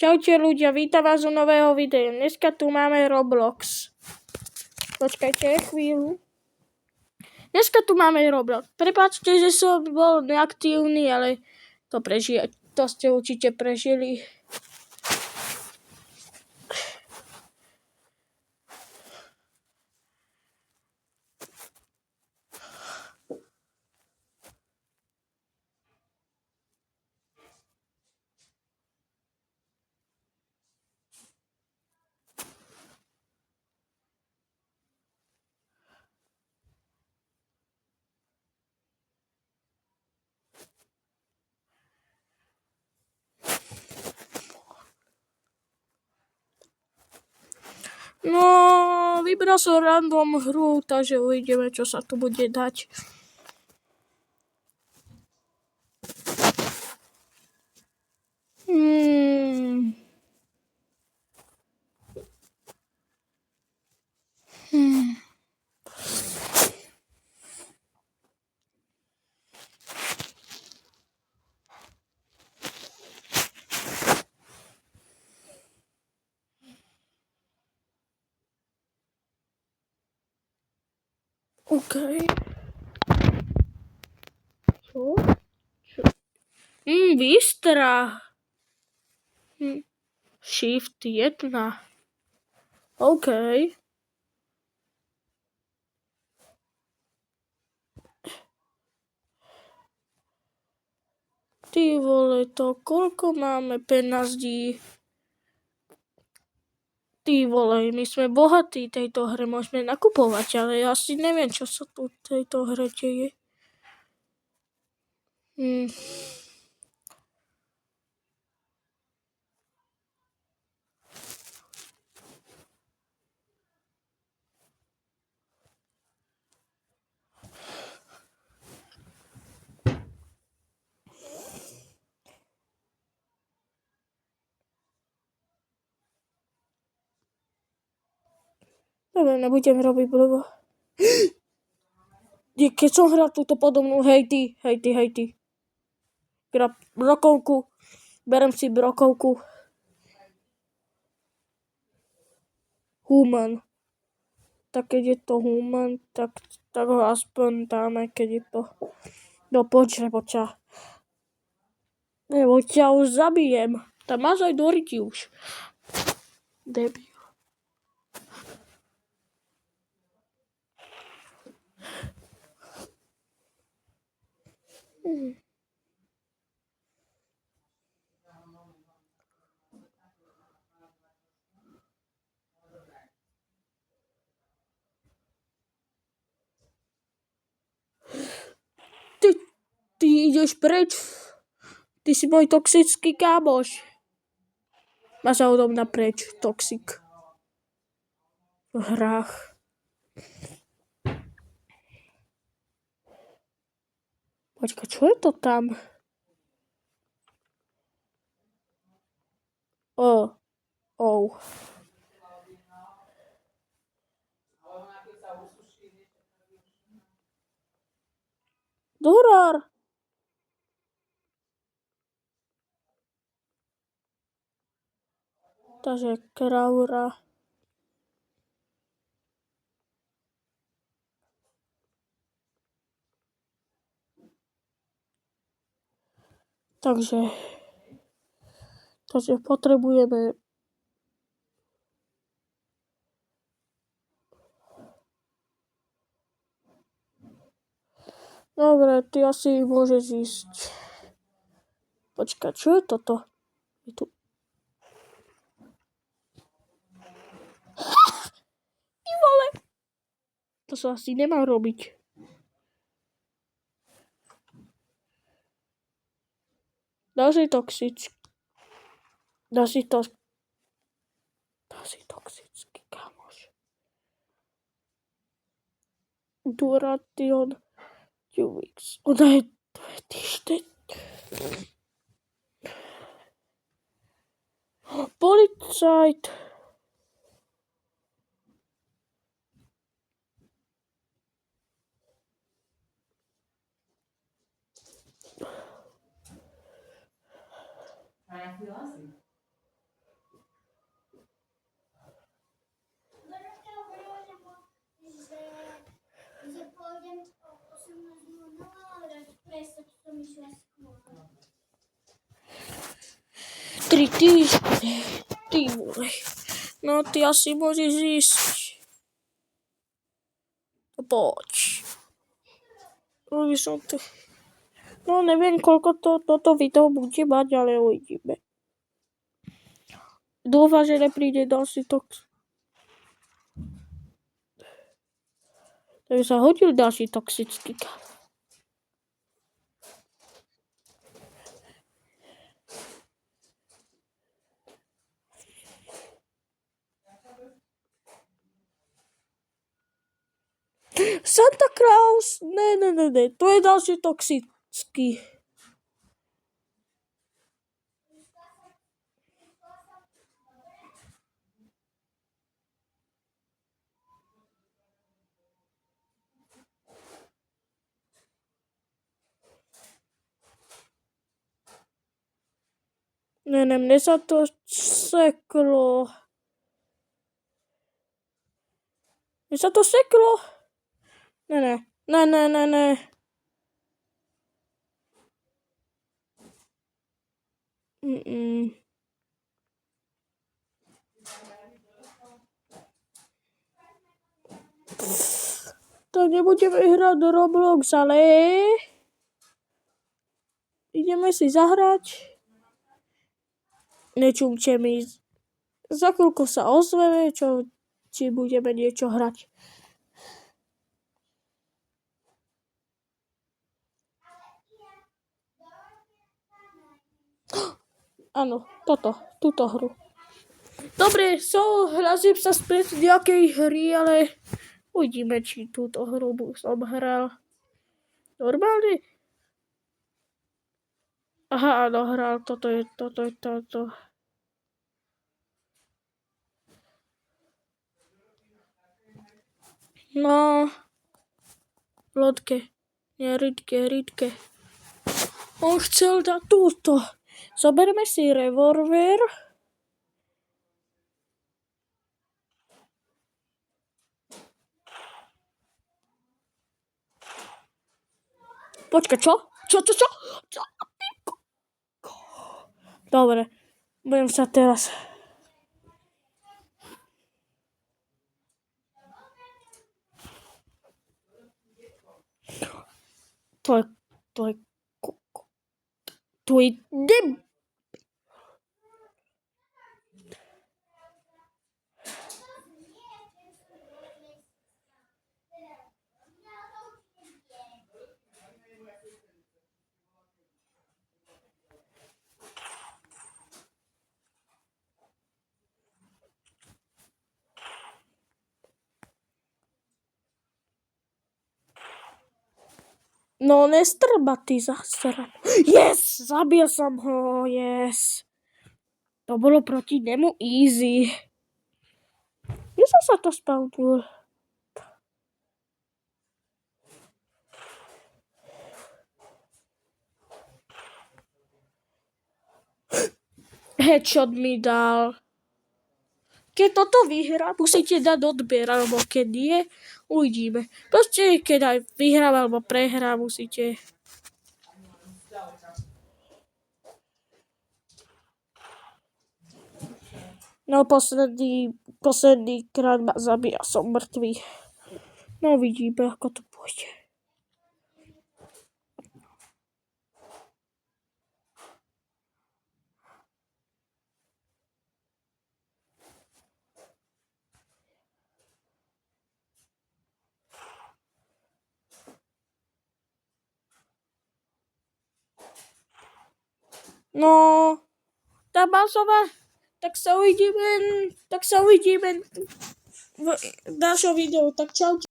Čaute ľudia, vítam vás u nového videa. Dneska tu máme Roblox. Počkajte chvíľu. Dneska tu máme Roblox. Prepáčte, že som bol neaktívny, ale to ste určite prežili. No, vybral som random hru, takže uvidíme, čo sa tu bude dať. OK. Čo? Výstrah. Shift 1. OK. Ty vole, to koľko máme peňazí? Ty vole, my sme bohatí tejto hre, môžeme nakupovať, ale ja asi neviem, čo sa tu v tejto hre deje. Dobre, nebudem robiť blbo. Keď som hral túto podobnú, hej ty. Brokovku. Berem si brokovku. Human. Tak keď je to human, tak ho aspoň dáme, keď je to... No počkaj. Nebo ťa už zabijem. Tam máš aj do ryti už. Debil. Ty ideš preč. Ty si môj toxický kámoš. Máš sa odo mňa preč, toxik. V hrách. Počkaj, čo je to tam? Dorár. Takže kraura. Takže potrebujeme dobre, ty asi môžeš ísť. Počkaj, čo je toto? Je tu... Ty vole! To sa asi nemá robiť. Ďalší toxický kamoš. Duration UX. Ona je 2 týždeň. Policajt. 3 týždne. Ty vole. No, ty asi môžeš ísť. Poď. No, neviem, koľko toto video bude mať, ale uvidíme. Dúfam, že nepríde ďalší tox. Takže sa hodil ďalší toxický. Santa Claus! Ne. To je ďalší toxický. Ne, mne sa to seklo. Mne sa to seklo. Ne. Tak nebudeme hrať do Roblox, ale ideme si zahrať. Nečumte mi. Za chvíľku sa ozveme, či budeme niečo hrať. Áno, túto hru. Dobre, hlasím sa späť z nejakej hry, ale uvidíme, či túto hru som hral. Normálne? Aha, áno, hral, toto je toto. No, lodke, nie, rydke. On chcel dať túto. Zoberme si revolver. Počkaj, čo? Čo? Dobre, budem sa teraz... To je No, nestrba ty zasra. Yes! Zabil som ho, yes. To bolo proti nemu easy. Kde som sa to spawnul? Headshot mi dal. Keď toto vyhrá, musíte dať odber, alebo keď nie, uvidíme. Proste, keď aj vyhrá, alebo prehrá, musíte... No, posledný krát ma zabíja, som mŕtvý. No, vidíme, ako to pôjde. No, tá Balsová, tak sa uvidíme v ďalšom videu, tak čau.